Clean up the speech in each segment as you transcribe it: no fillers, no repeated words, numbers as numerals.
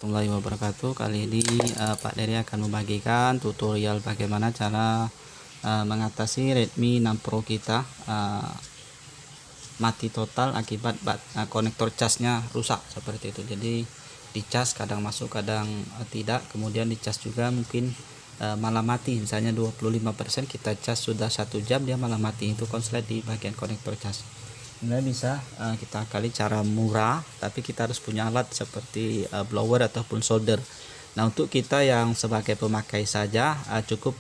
warahmatullahi wabarakatuh. Kali ini Pak Dery akan membagikan tutorial bagaimana cara mengatasi Redmi 6 Pro kita mati total akibat konektor casnya rusak seperti itu. Jadi dicas kadang masuk kadang tidak, kemudian dicas juga mungkin malah mati, misalnya 25% kita cas sudah 1 jam dia malah mati, itu konslet di bagian konektor cas. Ini bisa kita kali cara murah, tapi kita harus punya alat seperti blower ataupun solder. Nah, untuk kita yang sebagai pemakai saja cukup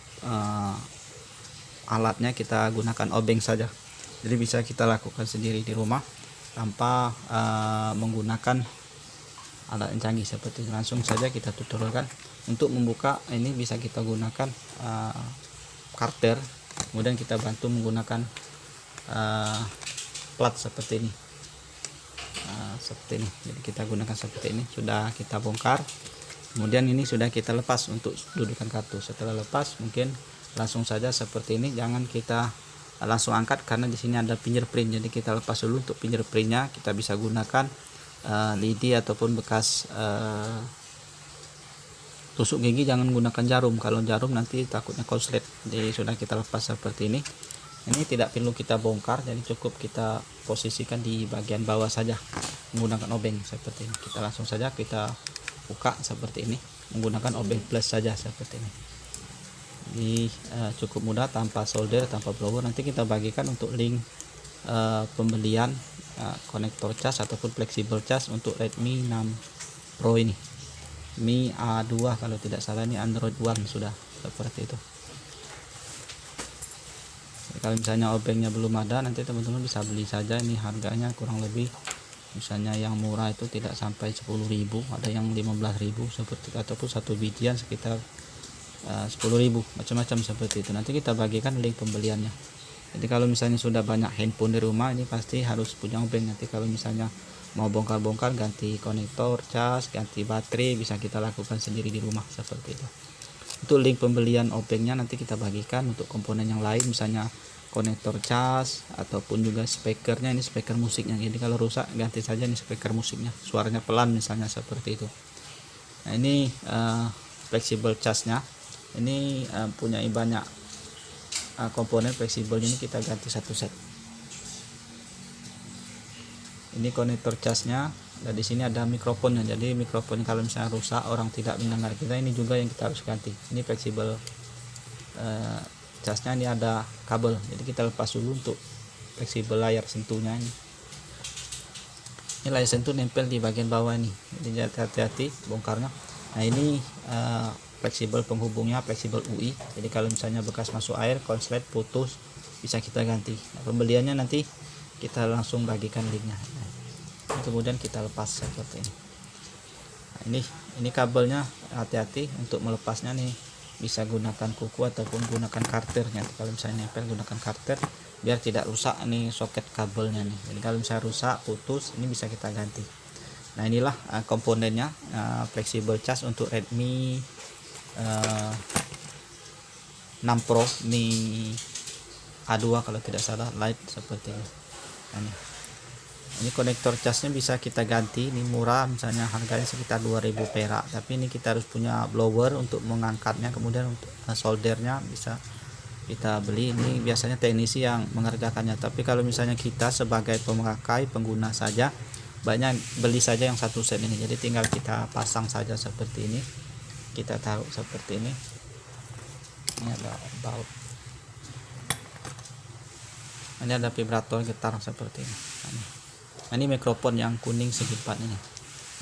alatnya kita gunakan obeng saja. Jadi bisa kita lakukan sendiri di rumah tanpa menggunakan alat yang canggih seperti ini. Langsung saja kita tutorialkan. Untuk membuka ini bisa kita gunakan karter, kemudian kita bantu menggunakan plat seperti ini. Seperti ini. Jadi kita gunakan seperti ini. Sudah kita bongkar. Kemudian ini sudah kita lepas untuk dudukan kartu. Setelah lepas mungkin langsung saja seperti ini. Jangan kita langsung angkat karena di sini ada fingerprint. Jadi kita lepas dulu untuk fingerprintnya. Kita bisa gunakan lidi ataupun bekas tusuk gigi. Jangan gunakan jarum. Kalau jarum nanti takutnya konslet. Jadi sudah kita lepas seperti ini. Ini tidak perlu kita bongkar, jadi cukup kita posisikan di bagian bawah saja menggunakan obeng seperti ini. Kita langsung saja kita buka seperti ini menggunakan obeng plus saja seperti ini. Ini cukup mudah, tanpa solder, tanpa blower. Nanti kita bagikan untuk link pembelian konektor cas ataupun flexible cas untuk Redmi 6 Pro ini. Mi A2 kalau tidak salah, ini Android One sudah seperti itu. Kalau misalnya obengnya belum ada, nanti teman-teman bisa beli saja. Ini harganya kurang lebih, misalnya yang murah itu tidak sampai 10.000, ada yang 15.000 seperti itu, ataupun satu bijian sekitar 10.000, macam-macam seperti itu. Nanti kita bagikan link pembeliannya. Jadi kalau misalnya sudah banyak handphone di rumah, ini pasti harus punya obeng. Nanti kalau misalnya mau bongkar-bongkar, ganti konektor cas, ganti baterai, bisa kita lakukan sendiri di rumah seperti itu. Untuk link pembelian obengnya nanti kita bagikan. Untuk komponen yang lain misalnya konektor cas ataupun juga speakernya, ini speaker musiknya. Jadi kalau rusak ganti saja ini speaker musiknya, suaranya pelan misalnya seperti itu. Nah, ini flexible casnya. Ini punya banyak komponen fleksibel, ini kita ganti satu set. Ini konektor casnya. Dan di sini ada mikrofonnya. Jadi mikrofon kalau misalnya rusak, orang tidak mendengar kita, ini juga yang kita harus ganti. Ini fleksibel casnya. Ini ada kabel. Jadi kita lepas dulu untuk fleksibel layar sentuhnya ini. Ini layar sentuh nempel di bagian bawah ini. Jadi hati-hati bongkarnya. Nah, ini fleksibel penghubungnya, fleksibel UI. Jadi kalau misalnya bekas masuk air, konslet, putus, bisa kita ganti. Nah, pembeliannya nanti kita langsung bagikan linknya. Kemudian kita lepas seperti ini. Nah, ini kabelnya, hati-hati untuk melepasnya nih, bisa gunakan kuku ataupun gunakan karternya. Kalau misalnya nempel, gunakan karter biar tidak rusak nih soket kabelnya nih. Jadi kalau misalnya rusak, putus, ini bisa kita ganti. Nah, inilah komponennya, flexible cas untuk Redmi 6 Pro Mi A2 kalau tidak salah, light seperti ini. Nah, ini konektor casnya bisa kita ganti, ini murah, misalnya harganya sekitar 2.000 perak, tapi ini kita harus punya blower untuk mengangkatnya. Kemudian untuk soldernya bisa kita beli, ini biasanya teknisi yang mengerjakannya. Tapi kalau misalnya kita sebagai pemakai pengguna saja, banyak beli saja yang satu set ini. Jadi tinggal kita pasang saja seperti ini, kita taruh seperti ini. Ini ada baut, ini ada vibrator getar seperti ini. Nah, ini mikrofon yang kuning segi 4 ini.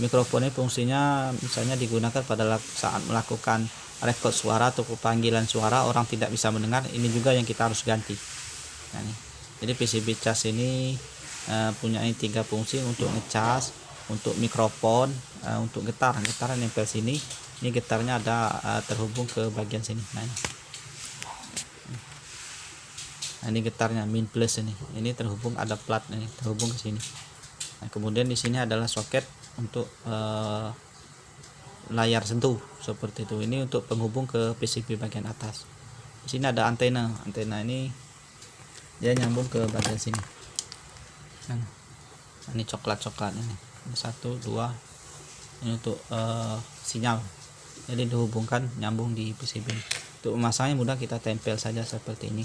Mikrofon ini fungsinya misalnya digunakan pada saat melakukan rekod suara atau panggilan suara, orang tidak bisa mendengar. Ini juga yang kita harus ganti. Nah, ini. Jadi PCB cas ini punya 3 fungsi, untuk ngecas, untuk mikrofon, untuk getar yang nempel sini. Ini getarnya ada terhubung ke bagian sini. Nah, ini getarnya min plus ini terhubung, ada plat ini terhubung ke sini. Nah, kemudian di sini adalah soket untuk layar sentuh seperti itu. Ini untuk penghubung ke PCB bagian atas. Di sini ada antena ini dia nyambung ke bagian sini. Nah, ini coklat ini 1, 2, ini untuk sinyal, jadi dihubungkan nyambung di PCB. Untuk memasangnya mudah, kita tempel saja seperti ini.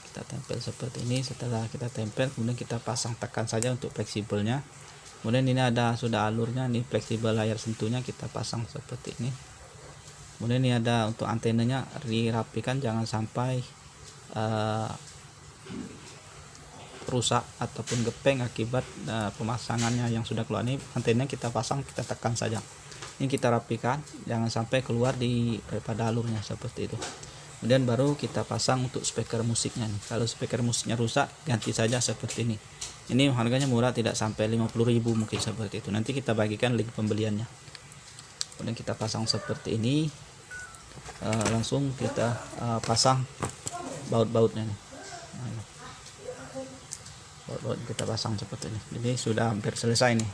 Kita tempel seperti ini. Setelah kita tempel, kemudian kita pasang, tekan saja untuk fleksibelnya. Kemudian ini sudah alurnya, ini fleksibel layar sentuhnya, kita pasang seperti ini. Kemudian ini ada untuk antenanya, dirapikan jangan sampai rusak ataupun gepeng akibat pemasangannya yang sudah keluar. Ini antenanya kita pasang, kita tekan saja. Ini kita rapikan, jangan sampai keluar daripada alurnya seperti itu. Kemudian baru kita pasang untuk speaker musiknya nih. Kalau speaker musiknya rusak, ganti saja seperti ini. Ini harganya murah, tidak sampai 50.000 mungkin seperti itu. Nanti kita bagikan link pembeliannya. Kemudian kita pasang seperti ini. Langsung kita pasang baut-bautnya nih. Baut-baut kita pasang seperti ini. Jadi sudah hampir selesai nih.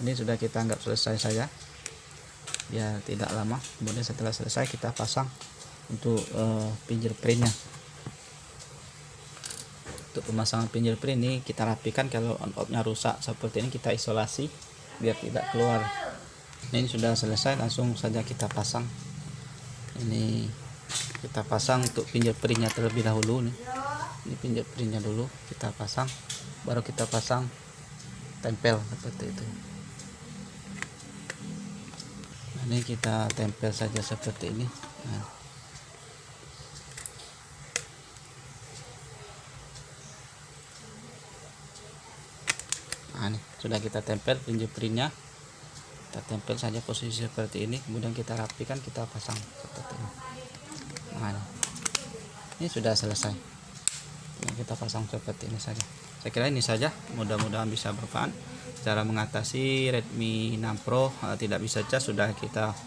Ini sudah kita anggap selesai saja, ya tidak lama. Kemudian setelah selesai kita pasang untuk fingerprintnya. Untuk pemasangan fingerprint ini kita rapikan, kalau on off nya rusak seperti ini kita isolasi biar tidak keluar. Ini sudah selesai, langsung saja kita pasang. Ini kita pasang untuk fingerprintnya terlebih dahulu nih. Ini fingerprintnya dulu kita pasang, baru kita pasang tempel seperti itu. Nah, ini kita tempel saja seperti ini. Nah, ini sudah kita tempel fingerprintnya. Kita tempel saja posisi seperti ini, kemudian kita rapikan, kita pasang seperti ini. Nah, ini sudah selesai. Nah, kita pasang seperti ini saja. Saya kira ini saja, mudah-mudahan bisa bermanfaat. Cara mengatasi Redmi 6 Pro tidak bisa cas sudah kita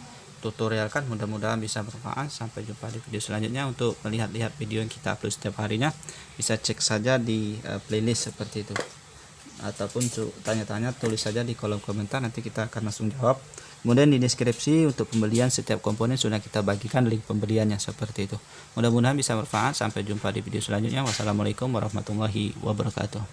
tutorialkan, mudah-mudahan bisa bermanfaat. Sampai jumpa di video selanjutnya. Untuk melihat-lihat video yang kita upload setiap harinya, bisa cek saja di playlist seperti itu. Ataupun tanya-tanya tulis saja di kolom komentar, nanti kita akan langsung jawab. Kemudian di deskripsi untuk pembelian setiap komponen sudah kita bagikan link pembeliannya seperti itu. Mudah-mudahan bisa bermanfaat. Sampai jumpa di video selanjutnya. Wassalamualaikum warahmatullahi wabarakatuh.